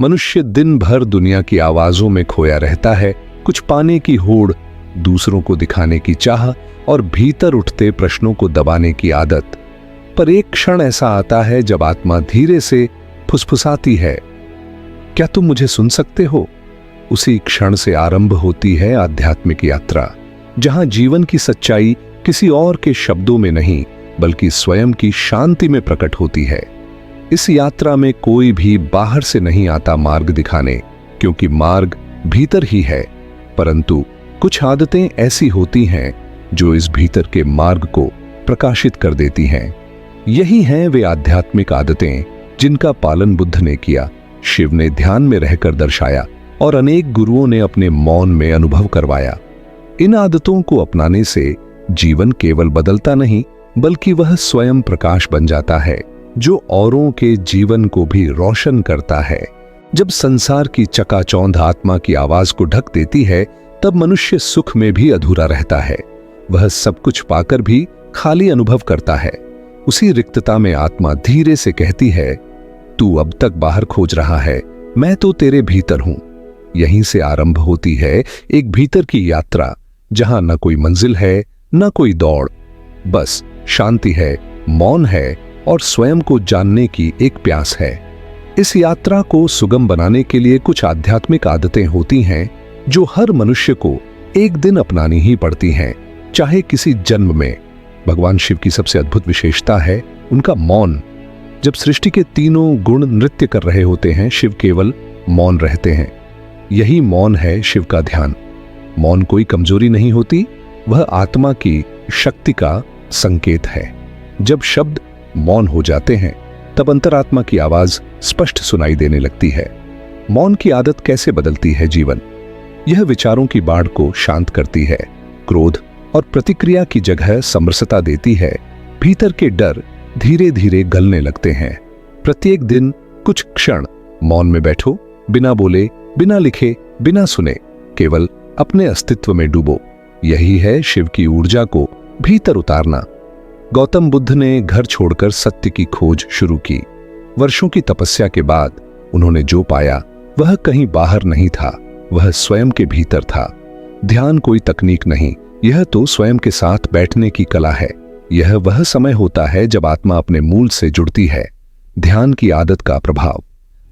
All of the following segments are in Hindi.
मनुष्य दिन भर दुनिया की आवाजों में खोया रहता है, कुछ पाने की होड़, दूसरों को दिखाने की चाह और भीतर उठते प्रश्नों को दबाने की आदत। पर एक क्षण ऐसा आता है जब आत्मा धीरे से फुसफुसाती है, क्या तुम मुझे सुन सकते हो? उसी क्षण से आरंभ होती है आध्यात्मिक यात्रा, जहां जीवन की सच्चाई किसी और के शब्दों में नहीं बल्कि स्वयं की शांति में प्रकट होती है। इस यात्रा में कोई भी बाहर से नहीं आता मार्ग दिखाने, क्योंकि मार्ग भीतर ही है। परंतु कुछ आदतें ऐसी होती हैं जो इस भीतर के मार्ग को प्रकाशित कर देती हैं। यही हैं वे आध्यात्मिक आदतें जिनका पालन बुद्ध ने किया, शिव ने ध्यान में रहकर दर्शाया और अनेक गुरुओं ने अपने मौन में अनुभव करवाया। इन आदतों को अपनाने से जीवन केवल बदलता नहीं बल्कि वह स्वयं प्रकाश बन जाता है, जो औरों के जीवन को भी रोशन करता है। जब संसार की चकाचौंध आत्मा की आवाज को ढक देती है, तब मनुष्य सुख में भी अधूरा रहता है। वह सब कुछ पाकर भी खाली अनुभव करता है। उसी रिक्तता में आत्मा धीरे से कहती है, तू अब तक बाहर खोज रहा है, मैं तो तेरे भीतर हूं। यहीं से आरंभ होती है एक भीतर की यात्रा, जहां न कोई मंजिल है न कोई दौड़, बस शांति है, मौन है और स्वयं को जानने की एक प्यास है। इस यात्रा को सुगम बनाने के लिए कुछ आध्यात्मिक आदतें होती हैं जो हर मनुष्य को एक दिन अपनानी ही पड़ती हैं, चाहे किसी जन्म में। भगवान शिव की सबसे अद्भुत विशेषता है उनका मौन। जब सृष्टि के तीनों गुण नृत्य कर रहे होते हैं, शिव केवल मौन रहते हैं। यही मौन है शिव का ध्यान। मौन कोई कमजोरी नहीं होती, वह आत्मा की शक्ति का संकेत है। जब शब्द मौन हो जाते हैं, तब अंतरात्मा की आवाज स्पष्ट सुनाई देने लगती है। मौन की आदत कैसे बदलती है जीवन? यह विचारों की बाढ़ को शांत करती है, क्रोध और प्रतिक्रिया की जगह समरसता देती है। भीतर के डर धीरे धीरे गलने लगते हैं। प्रत्येक दिन कुछ क्षण मौन में बैठो, बिना बोले, बिना लिखे, बिना सुने, केवल अपने अस्तित्व में डूबो। यही है शिव की ऊर्जा को भीतर उतारना। गौतम बुद्ध ने घर छोड़कर सत्य की खोज शुरू की। वर्षों की तपस्या के बाद उन्होंने जो पाया वह कहीं बाहर नहीं था, वह स्वयं के भीतर था। ध्यान कोई तकनीक नहीं, यह तो स्वयं के साथ बैठने की कला है। यह वह समय होता है जब आत्मा अपने मूल से जुड़ती है। ध्यान की आदत का प्रभाव,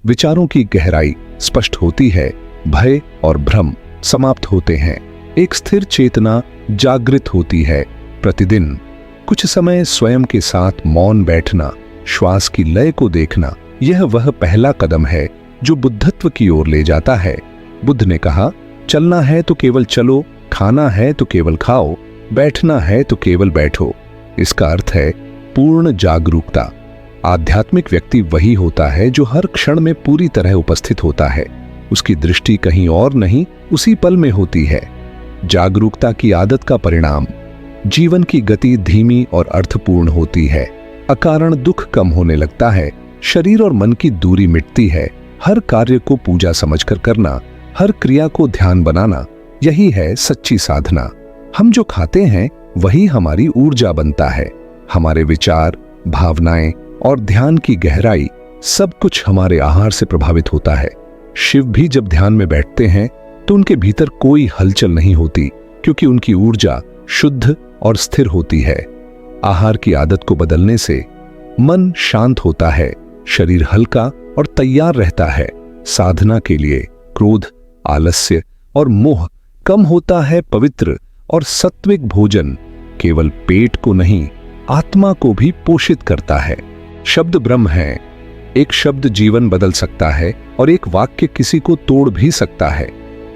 विचारों की गहराई स्पष्ट होती है, भय और भ्रम समाप्त होते हैं, एक स्थिर चेतना जागृत होती है। प्रतिदिन कुछ समय स्वयं के साथ मौन बैठना, श्वास की लय को देखना, यह वह पहला कदम है जो बुद्धत्व की ओर ले जाता है। बुद्ध ने कहा, चलना है तो केवल चलो, खाना है तो केवल खाओ, बैठना है तो केवल बैठो। इसका अर्थ है पूर्ण जागरूकता। आध्यात्मिक व्यक्ति वही होता है जो हर क्षण में पूरी तरह उपस्थित होता है। उसकी दृष्टि कहीं और नहीं, उसी पल में होती है। जागरूकता की आदत का परिणाम, जीवन की गति धीमी और अर्थपूर्ण होती है। अकारण दुख कम होने लगता है, शरीर और मन की दूरी मिटती है। हर कार्य को पूजा समझकर करना, हर क्रिया को ध्यान बनाना, यही है सच्ची साधना। हम जो खाते हैं वही हमारी ऊर्जा बनता है। हमारे विचार, भावनाएं और ध्यान की गहराई, सब कुछ हमारे आहार से प्रभावित होता है। शिव भी जब ध्यान में बैठते हैं तो उनके भीतर कोई हलचल नहीं होती, क्योंकि उनकी ऊर्जा शुद्ध और स्थिर होती है। आहार की आदत को बदलने से मन शांत होता है, शरीर हल्का और तैयार रहता है। साधना के लिए क्रोध, आलस्य और मोह कम होता है। पवित्र और सात्विक भोजन केवल पेट को नहीं, आत्मा को भी पोषित करता है। शब्द ब्रह्म है। एक शब्द जीवन बदल सकता है और एक वाक्य किसी को तोड़ भी सकता है।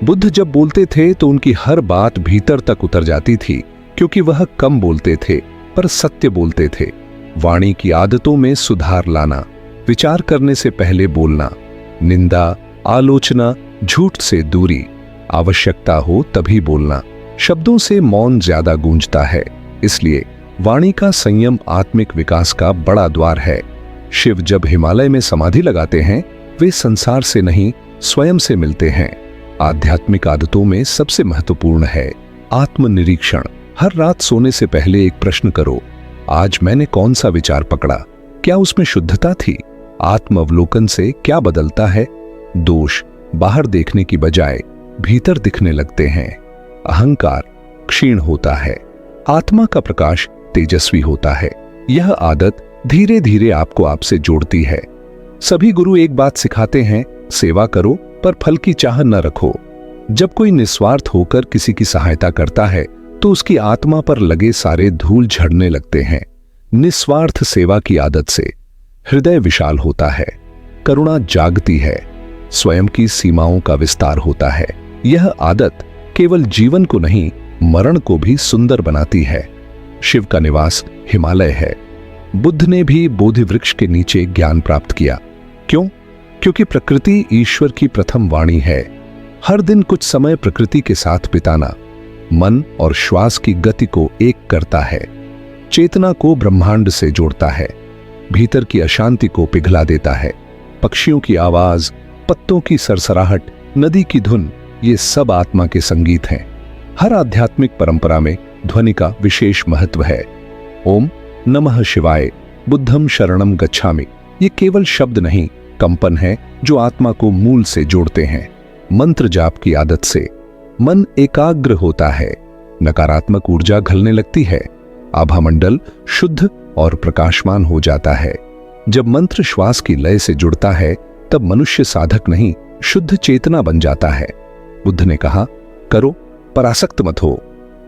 बुद्ध जब बोलते थे तो उनकी हर बात भीतर तक उतर जाती थी, क्योंकि वह कम बोलते थे पर सत्य बोलते थे। वाणी की आदतों में सुधार लाना, विचार करने से पहले बोलना, निंदा, आलोचना, झूठ से दूरी, आवश्यकता हो तभी बोलना। शब्दों से मौन ज्यादा गूंजता है, इसलिए वाणी का संयम आत्मिक विकास का बड़ा द्वार है। शिव जब हिमालय में समाधि लगाते हैं, वे संसार से नहीं, स्वयं से मिलते हैं। आध्यात्मिक आदतों में सबसे महत्वपूर्ण है आत्मनिरीक्षण। हर रात सोने से पहले एक प्रश्न करो, आज मैंने कौन सा विचार पकड़ा? क्या उसमें शुद्धता थी? आत्म अवलोकन से क्या बदलता है? दोष बाहर देखने की बजाय भीतर दिखने लगते हैं। अहंकार क्षीण होता है, आत्मा का प्रकाश तेजस्वी होता है। यह आदत धीरे धीरे आपको आपसे जोड़ती है। सभी गुरु एक बात सिखाते हैं, सेवा करो पर फल की चाह न रखो। जब कोई निस्वार्थ होकर किसी की सहायता करता है तो उसकी आत्मा पर लगे सारे धूल झड़ने लगते हैं। निस्वार्थ सेवा की आदत से हृदय विशाल होता है, करुणा जागती है, स्वयं की सीमाओं का विस्तार होता है। यह आदत केवल जीवन को नहीं, मरण को भी सुंदर बनाती है। शिव का निवास हिमालय है। बुद्ध ने भी बोधि वृक्ष के नीचे ज्ञान प्राप्त किया। क्यों? क्योंकि प्रकृति ईश्वर की प्रथम वाणी है। हर दिन कुछ समय प्रकृति के साथ बिताना मन और श्वास की गति को एक करता है, चेतना को ब्रह्मांड से जोड़ता है, भीतर की अशांति को पिघला देता है। पक्षियों की आवाज, पत्तों की सरसराहट, नदी की धुन, ये सब आत्मा के संगीत हैं। हर आध्यात्मिक परंपरा में ध्वनि का विशेष महत्व है। ओम नमः शिवाय, बुद्धम शरणम गच्छामि, ये केवल शब्द नहीं, कंपन है जो आत्मा को मूल से जोड़ते हैं। मंत्र जाप की आदत से मन एकाग्र होता है, नकारात्मक ऊर्जा घलने लगती है, आभामंडल शुद्ध और प्रकाशमान हो जाता है। जब मंत्र श्वास की लय से जुड़ता है तब मनुष्य साधक नहीं, शुद्ध चेतना बन जाता है। बुद्ध ने कहा, करो पर आसक्त मत हो।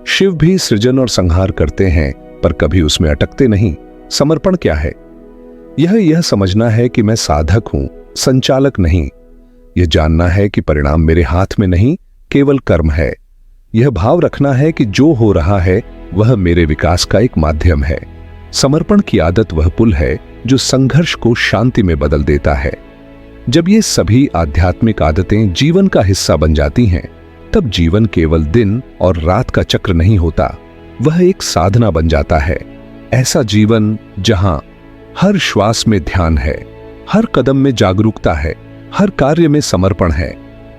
शिव भी सृजन और संहार करते हैं पर कभी उसमें अटकते नहीं। समर्पण क्या है? यह समझना है कि मैं साधक हूं, संचालक नहीं। यह जानना है कि परिणाम मेरे हाथ में नहीं, केवल कर्म है। यह भाव रखना है कि जो हो रहा है वह मेरे विकास का एक माध्यम है। समर्पण की आदत वह पुल है जो संघर्ष को शांति में बदल देता है। जब ये सभी आध्यात्मिक आदतें जीवन का हिस्सा बन जाती हैं, तब जीवन केवल दिन और रात का चक्र नहीं होता, वह एक साधना बन जाता है। ऐसा जीवन जहां हर श्वास में ध्यान है, हर कदम में जागरूकता है, हर कार्य में समर्पण है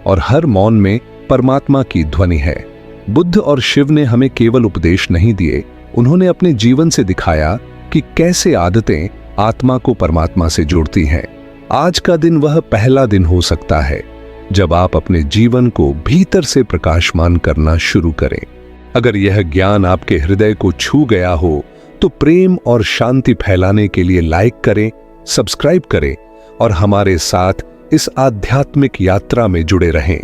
और हर मौन में परमात्मा की ध्वनि है। बुद्ध और शिव ने हमें केवल उपदेश नहीं दिए, उन्होंने अपने जीवन से दिखाया कि कैसे आदतें आत्मा को परमात्मा से जोड़ती हैं। आज का दिन वह पहला दिन हो सकता है जब आप अपने जीवन को भीतर से प्रकाशमान करना शुरू करें। अगर यह ज्ञान आपके हृदय को छू गया हो तो प्रेम और शांति फैलाने के लिए लाइक करें, सब्सक्राइब करें और हमारे साथ इस आध्यात्मिक यात्रा में जुड़े रहें।